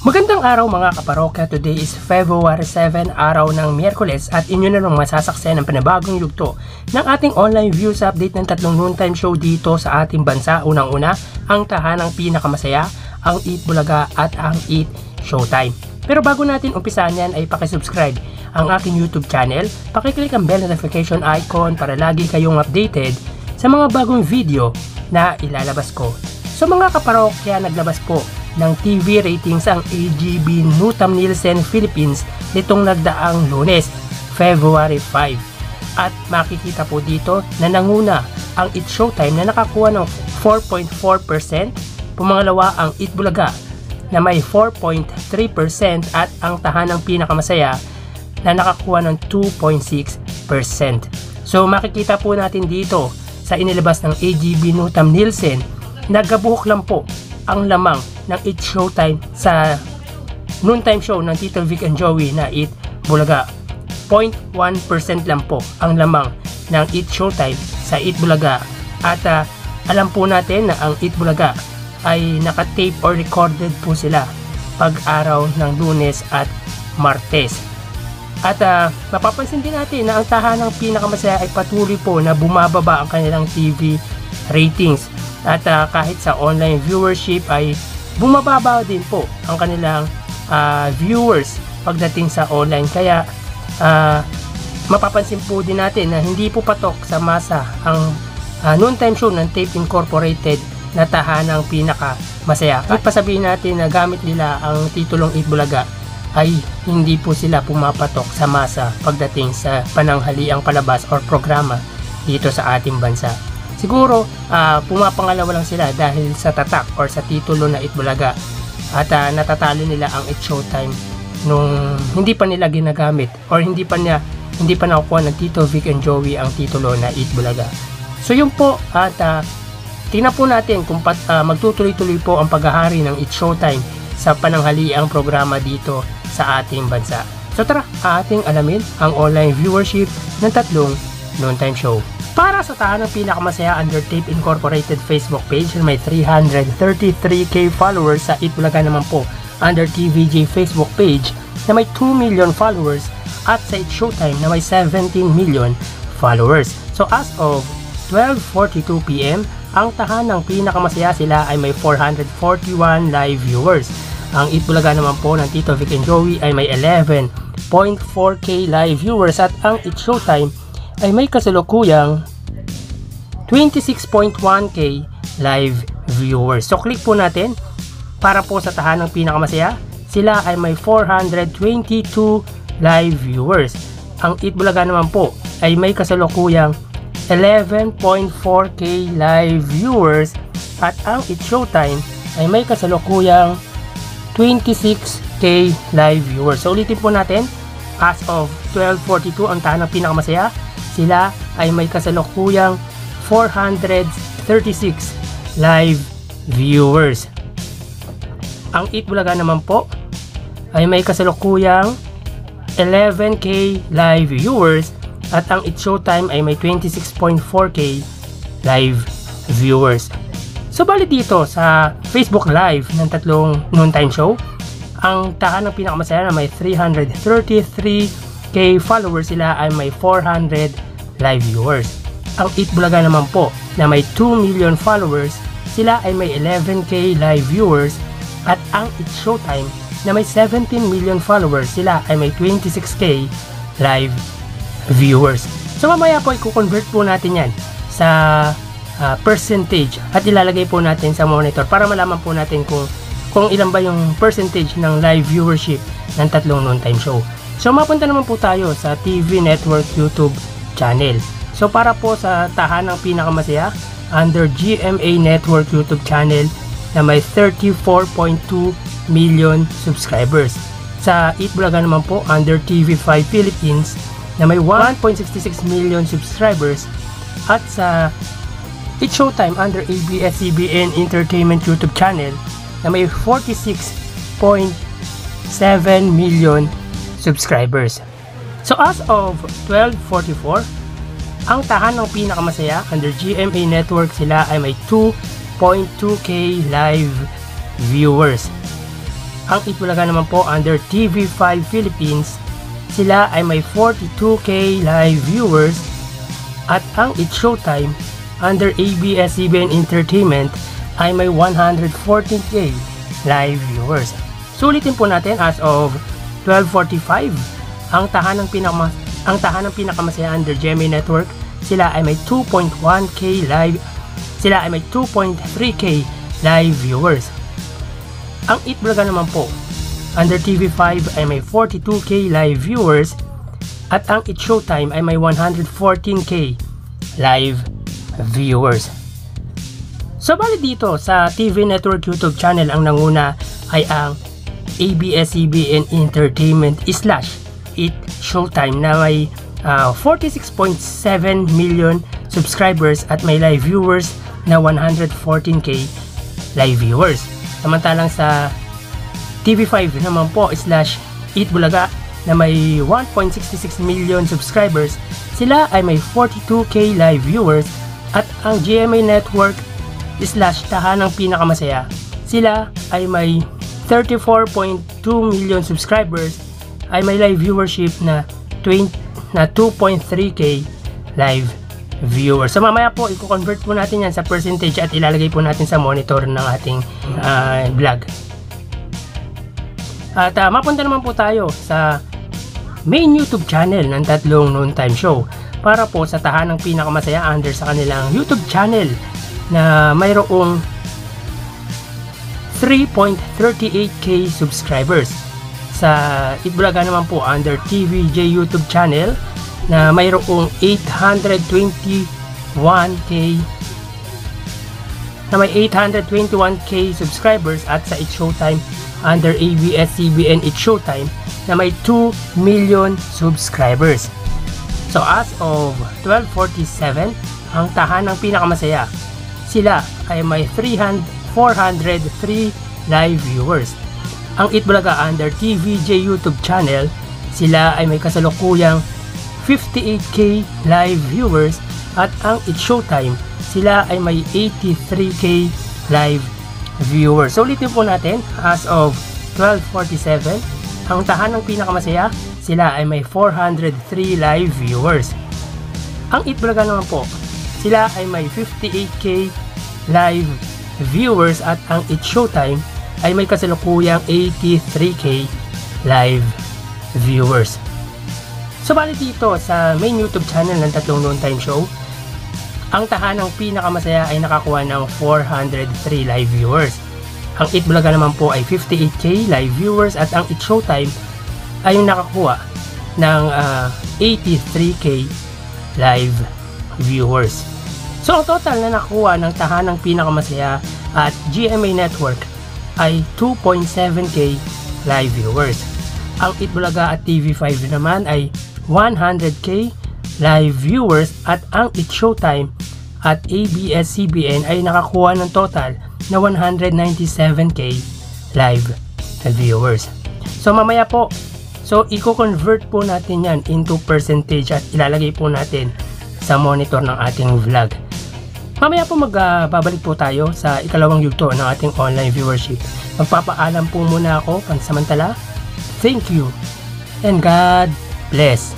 Magandang araw mga kaparokya. Today is February 7, araw ng Miyerkules, at inyo na nang masasaksihan ng panibagong yugto ng ating online views update ng tatlong noontime show dito sa ating bansa. Unang-una, ang tahanang pinakamasaya, ang Eat Bulaga at ang Eat Showtime. Pero bago natin umpisahan yan ay pakisubscribe ang aking YouTube channel, pakiclick ang bell notification icon para lagi kayong updated sa mga bagong video na ilalabas ko. So mga kaparokya, naglabas po ng TV ratings ang AGB Nutam Nielsen Philippines nitong nagdaang Lunes, February 5. At makikita po dito na nanguna ang Eat Showtime na nakakuha ng 4.4%, pumangalawa ang Eat Bulaga na may 4.3% at ang tahanang pinakamasaya na nakakuha ng 2.6%. So makikita po natin dito sa inilabas ng AGB Nutam Nielsen, nagkabuhok lang po ang lamang ng Eat Showtime sa noontime show ng Tito Vic and Joey na Eat Bulaga. 0.1% lang po ang lamang ng Eat Showtime sa Eat Bulaga. At alam po natin na ang Eat Bulaga ay nakatape or recorded po sila pag-araw ng Lunes at Martes. At mapapansin din natin na ang tahanang pinakamasaya ay patuloy po na bumababa ang kanilang TV ratings. At kahit sa online viewership ay bumababa din po ang kanilang viewers pagdating sa online. Kaya mapapansin po din natin na hindi po patok sa masa ang noontime show ng Tape Incorporated na tahanang pinaka masaya. At pasabihin natin na gamit nila ang titulong Eat Bulaga ay hindi po sila pumapatok sa masa pagdating sa pananghaliang palabas or programa dito sa ating bansa. Siguro pumapangalawa lang sila dahil sa tatak or sa titulo na Eat Bulaga, at natatalo nila ang Eat Showtime nung hindi pa nila ginagamit or hindi pa nakukuha ng Tito Vic and Joey ang titulo na Eat Bulaga. So yun po, at tingnan po natin kung magtutuloy-tuloy po ang paghahari ng Eat Showtime sa pananghaliang programa dito sa ating bansa. So tara, ating alamin ang online viewership ng tatlong noontime show. Para sa tahanang pinakamasaya, under Tape Incorporated Facebook page na may 333k followers. Sa Eat Bulaga naman po, under TVJ Facebook page na may 2 million followers, at sa Eat Showtime na may 17 million followers. So as of 12:42 PM, ang tahanang pinakamasaya sila ay may 441 live viewers. Ang Eat Bulaga naman po ng Tito Vic and Joey ay may 11.4k live viewers, at ang Eat Showtime ay may kasalukuyang 26.1k live viewers. So click po natin para po sa tahanang pinakamasaya. Sila ay may 422 live viewers. Ang Eat Bulaga naman po ay may kasalukuyang 11.4k live viewers, at ang Eat Showtime ay may kasalukuyang 26k live viewers. So ulitin po natin, as of 12:42 ang tahanang pinakamasaya, sila ay may kasalukuyang 436 live viewers. Ang Eat Bulaga naman po ay may kasalukuyang 11k live viewers, at ang Eat Showtime ay may 26.4k live viewers. So bali dito sa Facebook Live ng tatlong noontime show, ang tahanang pinakamasaya na may 333k followers, sila ay may 400 live viewers. Ang Eat Bulaga naman po na may 2 million followers, sila ay may 11k live viewers, at ang Eat Showtime na may 17 million followers, sila ay may 26k live viewers. So mamaya po i-convert po natin yan sa percentage at ilalagay po natin sa monitor para malaman po natin kung ilan ba yung percentage ng live viewership ng tatlong noontime show. So mapunta naman po tayo sa TV Network YouTube channel. So para po sa tahanang pinakamasaya, under GMA Network YouTube channel na may 34.2 million subscribers. Sa Eat Bulaga naman po, under TV5 Philippines na may 1.66 million subscribers, at sa Eat Showtime under ABS-CBN Entertainment YouTube channel na may 46.7 million subscribers. So as of 12:44, ang tahanang pinakamasaya under GMA Network, sila ay may 2.2k live viewers. Ang Itbulaga naman po under TV5 Philippines, sila ay may 42k live viewers. At ang It's Showtime under ABS-CBN Entertainment ay may 114k live viewers. Sulitin po natin as of 12:45, ang tahanang pinakamasaya under GMA Network, sila ay may 2.1k live, sila ay may 2.3k live viewers. Ang Itbulaga naman po under TV5 ay may 42k live viewers at ang It's Showtime ay may 114k live viewers. So bali dito sa TV Network YouTube channel, ang nanguna ay ang ABS-CBN Entertainment / It's Showtime na may 46.7 million subscribers at may live viewers na 114k live viewers. Samantalang sa TV5 naman po / Itbulaga na may 1.66 million subscribers, sila ay may 42k live viewers at ang GMA Network / Tahanang Pinakamasaya, sila ay may 34.2 million subscribers ay may live viewership na 2.3k live viewers. So mamaya po i-convert po natin yan sa percentage at ilalagay po natin sa monitor ng ating vlog. At mapunta naman po tayo sa main YouTube channel ng Tatlong Noontime Show para po sa Tahanang Pinakamasaya under sa kanilang YouTube channel na mayroong 3.38k subscribers. Sa Itbulaga naman po under TVJ YouTube channel na mayroong 821k subscribers at sa It's Showtime under ABS-CBN It's Showtime na may 2 million subscribers. So as of 12:47, ang Tahanang Pinakamasaya, sila ay may 403 live viewers. Ang Itbulaga under TVJ YouTube channel, sila ay may kasalukuyang 58k live viewers at ang It's Showtime, sila ay may 83k live viewers. So ulitin po natin, as of 12:47, ang Tahanang Pinakamasaya, sila ay may 403 live viewers. Ang Itbulaga naman po, sila ay may 58k live viewers at ang It's Showtime ay may kasalukuyang 83k live viewers. So bali dito sa main YouTube channel ng Tatlong Noontime Show, ang Tahanang Pinakamasaya ay nakakuha ng 403 live viewers. Ang Itbulaga naman po ay 58k live viewers at ang It's Showtime ay nakakuha ng 83k live viewers. So ang total na nakuha ng Tahanang Pinakamasaya at GMA Network ay 2.7k live viewers. Ang Itbulaga at TV5 naman ay 100k live viewers at ang It's Showtime at ABS-CBN ay nakakuha ng total na 197k live viewers. So mamaya po, i-convert po natin yan into percentage at ilalagay po natin sa monitor ng ating vlog. Mamaya po babalik po tayo sa ikalawang yugto ng ating online viewership. Magpapaalam po muna ako pansamantala. Thank you and God bless.